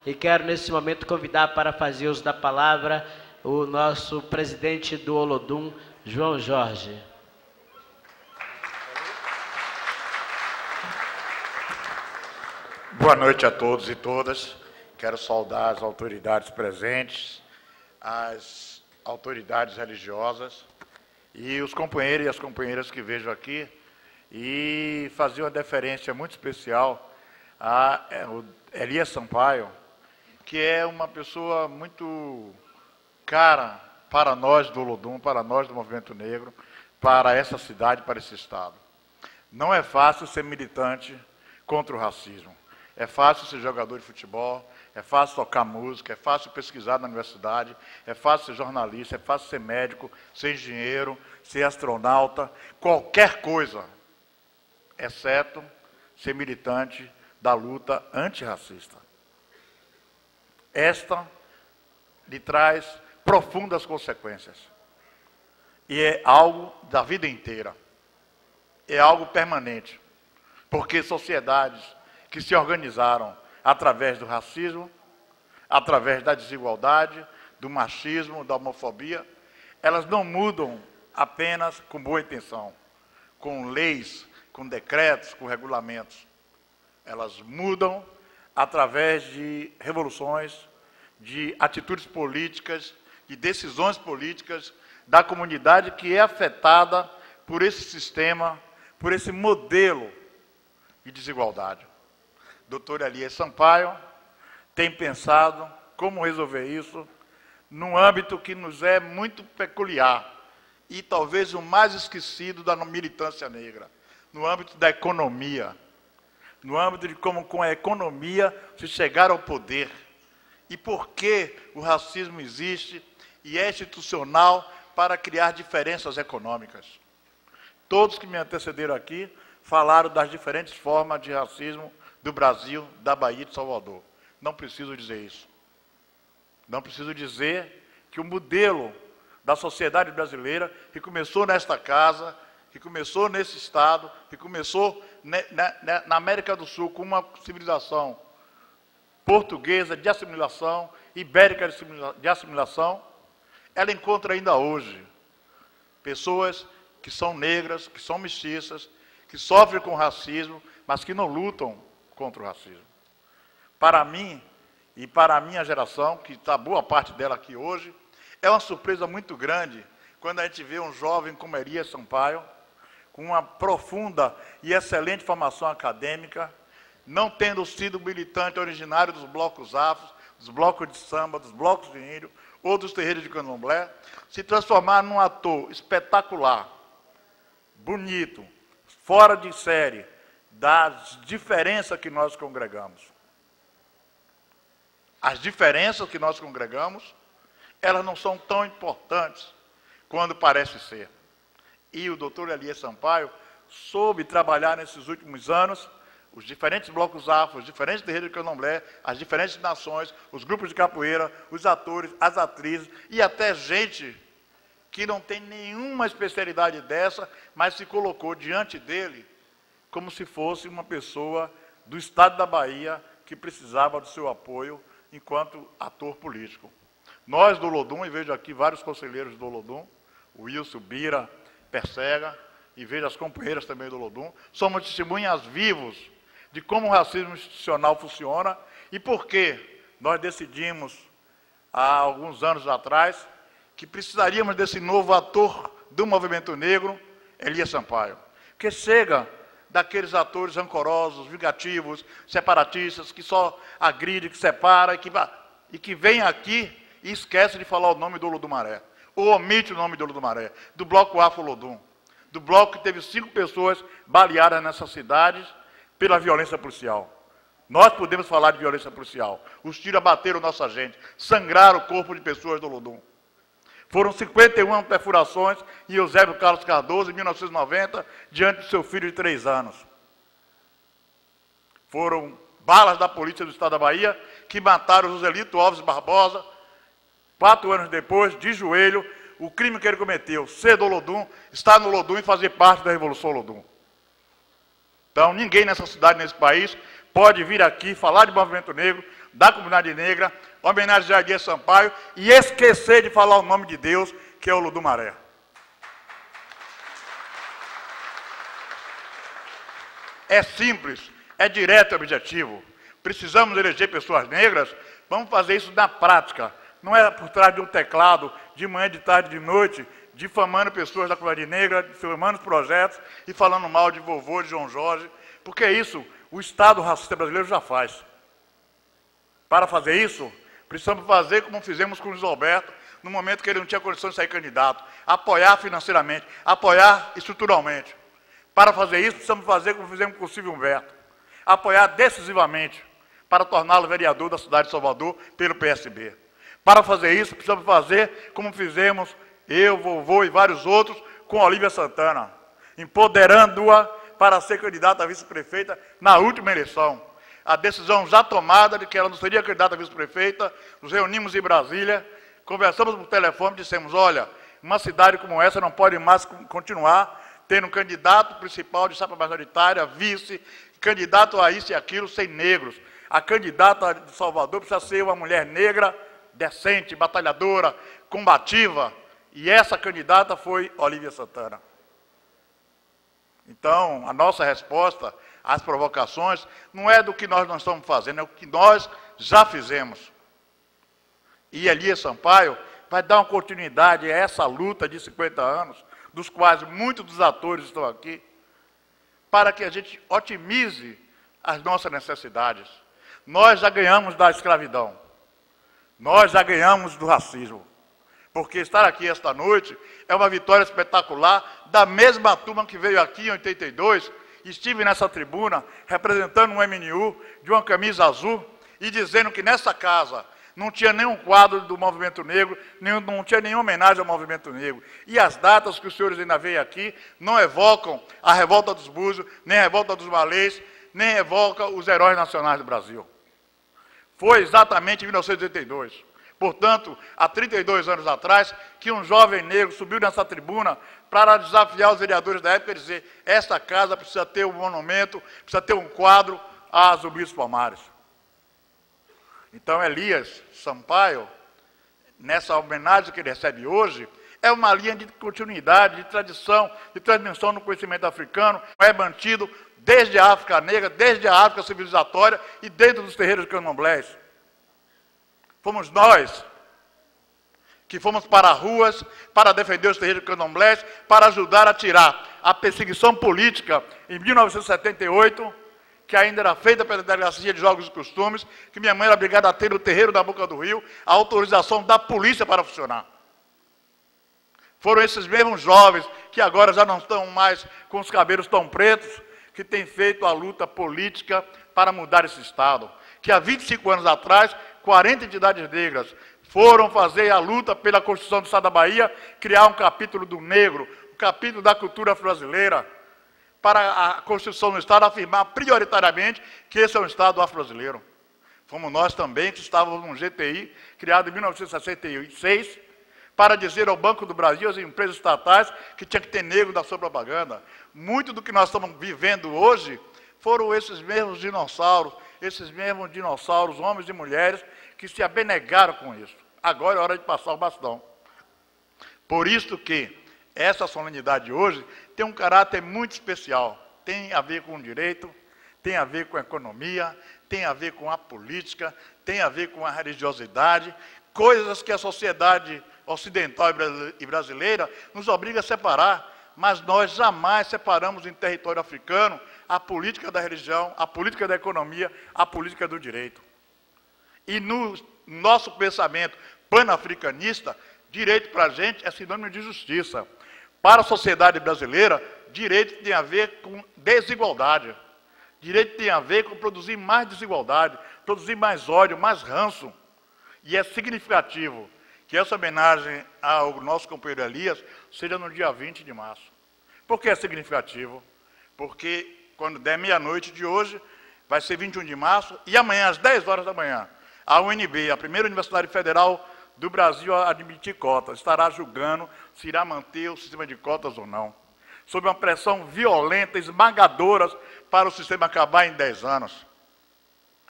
E quero, nesse momento, convidar para fazer uso da palavra o nosso presidente do Olodum, João Jorge. Boa noite a todos e todas. Quero saudar as autoridades presentes, as autoridades religiosas e os companheiros e as companheiras que vejo aqui e fazer uma deferência muito especial a Elias Sampaio, que é uma pessoa muito cara para nós do Olodum, para nós do Movimento Negro, para essa cidade, para esse estado. Não é fácil ser militante contra o racismo. É fácil ser jogador de futebol, é fácil tocar música, é fácil pesquisar na universidade, é fácil ser jornalista, é fácil ser médico, ser engenheiro, ser astronauta, qualquer coisa, exceto ser militante da luta antirracista. Esta lhe traz profundas consequências. E é algo da vida inteira. É algo permanente. Porque sociedades que se organizaram através do racismo, através da desigualdade, do machismo, da homofobia, elas não mudam apenas com boa intenção, com leis, com decretos, com regulamentos. Elas mudam através de revoluções, de atitudes políticas, de decisões políticas da comunidade que é afetada por esse sistema, por esse modelo de desigualdade. Dr. Elias Sampaio tem pensado como resolver isso num âmbito que nos é muito peculiar e talvez o mais esquecido da militância negra, no âmbito da economia, no âmbito de como com a economia se chegar ao poder e por que o racismo existe e é institucional para criar diferenças econômicas. Todos que me antecederam aqui falaram das diferentes formas de racismo do Brasil, da Bahia e de Salvador. Não preciso dizer isso. Não preciso dizer que o modelo da sociedade brasileira, que começou nesta casa, que começou nesse estado, que começou na América do Sul com uma civilização portuguesa de assimilação, ibérica de assimilação, ela encontra ainda hoje pessoas que são negras, que são mestiças, que sofrem com racismo, mas que não lutam contra o racismo. Para mim, e para a minha geração, que está boa parte dela aqui hoje, é uma surpresa muito grande quando a gente vê um jovem como Elias Sampaio, com uma profunda e excelente formação acadêmica, não tendo sido militante originário dos blocos afros, dos blocos de samba, dos blocos de índio, ou dos terreiros de candomblé, se transformar num ator espetacular, bonito, fora de série, das diferenças que nós congregamos. As diferenças que nós congregamos, elas não são tão importantes quando parece ser. E o doutor Elias Sampaio soube trabalhar nesses últimos anos os diferentes blocos afro, os diferentes terreiros de candomblé, as diferentes nações, os grupos de capoeira, os atores, as atrizes e até gente que não tem nenhuma especialidade dessa, mas se colocou diante dele como se fosse uma pessoa do estado da Bahia que precisava do seu apoio enquanto ator político. Nós do Olodum, e vejo aqui vários conselheiros do Olodum, o Wilson, Bira, Persega, e vejo as companheiras também do Olodum, somos testemunhas vivos de como o racismo institucional funciona e por que nós decidimos, há alguns anos atrás, que precisaríamos desse novo ator do movimento negro, Elias Sampaio. Porque chega daqueles atores rancorosos, vingativos, separatistas, que só agride, que separa, e que vem aqui e esquece de falar o nome do Olodumaré, ou omite o nome do Olodumaré, do bloco Afro Olodum, do bloco que teve 5 pessoas baleadas nessa cidade pela violência policial. Nós podemos falar de violência policial. Os tiros abateram nossa gente, sangraram o corpo de pessoas do Olodum. Foram 51 perfurações em Eusébio Carlos Cardoso, em 1990, diante do seu filho de 3 anos. Foram balas da polícia do estado da Bahia que mataram o Joselito Alves Barbosa, 4 anos depois, de joelho, o crime que ele cometeu, ser do Olodum, estar no Olodum e fazer parte da Revolução Olodum. Então, ninguém nessa cidade, nesse país, pode vir aqui falar de movimento negro, da comunidade negra, homenagear Elias Sampaio e esquecer de falar o nome de Deus, que é o Olodum Maré. É simples, é direto e objetivo. Precisamos eleger pessoas negras, vamos fazer isso na prática. Não é por trás de um teclado, de manhã, de tarde, de noite, difamando pessoas da comunidade negra, difamando projetos e falando mal de vovô, de João Jorge, porque isso o Estado racista brasileiro já faz. Para fazer isso, precisamos fazer como fizemos com o Luiz Alberto, no momento que ele não tinha condições de sair candidato, apoiar financeiramente, apoiar estruturalmente. Para fazer isso, precisamos fazer como fizemos com o Silvio Humberto, apoiar decisivamente para torná-lo vereador da cidade de Salvador pelo PSB. Para fazer isso, precisamos fazer como fizemos eu, vovô e vários outros com Olívia Santana, empoderando-a para ser candidata a vice-prefeita na última eleição. A decisão já tomada de que ela não seria candidata a vice-prefeita, nos reunimos em Brasília, conversamos por telefone e dissemos, olha, uma cidade como essa não pode mais continuar tendo um candidato principal de chapa majoritária, vice, candidato a isso e aquilo, sem negros. A candidata de Salvador precisa ser uma mulher negra, decente, batalhadora, combativa, e essa candidata foi Olívia Santana. Então, a nossa resposta às provocações não é do que nós não estamos fazendo, é o que nós já fizemos. E Elias Sampaio vai dar uma continuidade a essa luta de 50 anos, dos quais muitos dos atores estão aqui, para que a gente otimize as nossas necessidades. Nós já ganhamos da escravidão, nós já ganhamos do racismo, porque estar aqui esta noite é uma vitória espetacular da mesma turma que veio aqui em 82, estive nessa tribuna representando um MNU de uma camisa azul e dizendo que nessa casa não tinha nenhum quadro do movimento negro, não tinha nenhuma homenagem ao movimento negro. E as datas que os senhores ainda veem aqui não evocam a revolta dos Búzios, nem a revolta dos Malês, nem evocam os heróis nacionais do Brasil. Foi exatamente em 1982. Portanto, há 32 anos atrás, que um jovem negro subiu nessa tribuna para desafiar os vereadores da época e dizer, esta casa precisa ter um monumento, precisa ter um quadro a Zumbi dos Palmares. Então, Elias Sampaio, nessa homenagem que ele recebe hoje, é uma linha de continuidade, de tradição, de transmissão no conhecimento africano, é mantido desde a África negra, desde a África civilizatória e dentro dos terreiros candomblés. Fomos nós que fomos para as ruas para defender os terreiros candomblés, para ajudar a tirar a perseguição política em 1978, que ainda era feita pela Delegacia de Jogos e Costumes, que minha mãe era obrigada a ter no terreiro da Boca do Rio a autorização da polícia para funcionar. Foram esses mesmos jovens, que agora já não estão mais com os cabelos tão pretos, que têm feito a luta política para mudar esse Estado. Que há 25 anos atrás, 40 entidades negras foram fazer a luta pela Constituição do Estado da Bahia, criar um capítulo do negro, um capítulo da cultura afro-brasileira, para a Constituição do Estado afirmar prioritariamente que esse é um Estado afro-brasileiro. Fomos nós também que estávamos num GTI, criado em 1966, para dizer ao Banco do Brasil, às empresas estatais, que tinha que ter negro na sua propaganda. Muito do que nós estamos vivendo hoje foram esses mesmos dinossauros, homens e mulheres, que se abnegaram com isso. Agora é hora de passar o bastão. Por isso que essa solenidade hoje tem um caráter muito especial. Tem a ver com o direito, tem a ver com a economia, tem a ver com a política, tem a ver com a religiosidade, coisas que a sociedade ocidental e brasileira nos obriga a separar, mas nós jamais separamos em território africano a política da religião, a política da economia, a política do direito. E no nosso pensamento panafricanista, direito para a gente é sinônimo de justiça. Para a sociedade brasileira, direito tem a ver com desigualdade. Direito tem a ver com produzir mais desigualdade, produzir mais ódio, mais ranço. E é significativo que essa homenagem ao nosso companheiro Elias seja no dia 20 de março. Por que é significativo? Porque quando der meia-noite de hoje, vai ser 21 de março, e amanhã, às 10 horas da manhã, a UNB, a primeira Universidade Federal do Brasil a admitir cotas, estará julgando se irá manter o sistema de cotas ou não, sob uma pressão violenta, esmagadora, para o sistema acabar em 10 anos.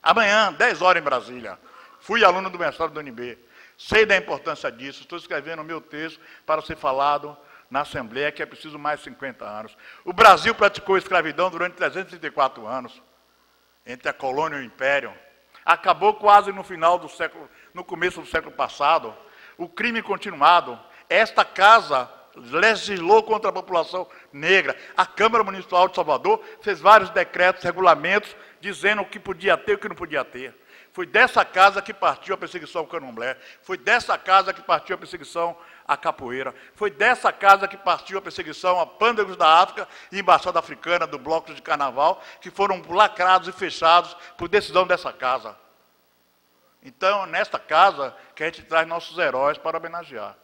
Amanhã, 10 horas em Brasília. Fui aluno do mestrado do UNB. Sei da importância disso. Estou escrevendo o meu texto para ser falado na Assembleia, que é preciso mais 50 anos. O Brasil praticou escravidão durante 334 anos, entre a colônia e o império. Acabou quase no final do século, no começo do século passado. O crime continuado. Esta casa legislou contra a população negra. A Câmara Municipal de Salvador fez vários decretos, regulamentos, dizendo o que podia ter e o que não podia ter. Foi dessa casa que partiu a perseguição ao candomblé. Foi dessa casa que partiu a perseguição à capoeira. Foi dessa casa que partiu a perseguição a pândegos da África e embaixada africana do bloco de carnaval, que foram lacrados e fechados por decisão dessa casa. Então, nesta casa que a gente traz nossos heróis para homenagear.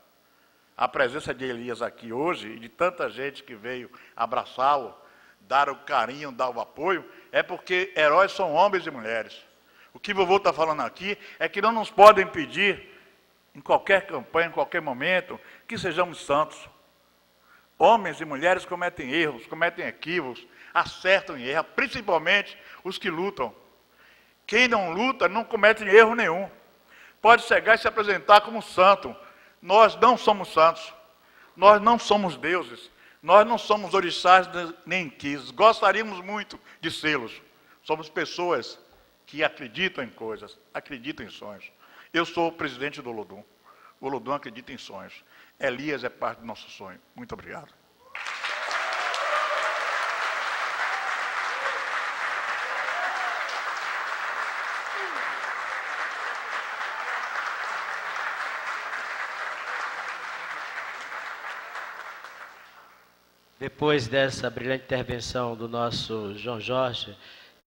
A presença de Elias aqui hoje e de tanta gente que veio abraçá-lo, dar o carinho, dar o apoio, é porque heróis são homens e mulheres. O que o vovô está falando aqui é que não nos podem pedir, em qualquer campanha, em qualquer momento, que sejamos santos. Homens e mulheres cometem erros, cometem equívocos, acertam em erro, principalmente os que lutam. Quem não luta não comete erro nenhum. Pode chegar e se apresentar como santo. Nós não somos santos. Nós não somos deuses. Nós não somos orixás nem quis. Gostaríamos muito de sê-los. Somos pessoas que acreditam em coisas, acreditam em sonhos. Eu sou o presidente do Olodum. O Olodum acredita em sonhos. Elias é parte do nosso sonho. Muito obrigado. Depois dessa brilhante intervenção do nosso João Jorge,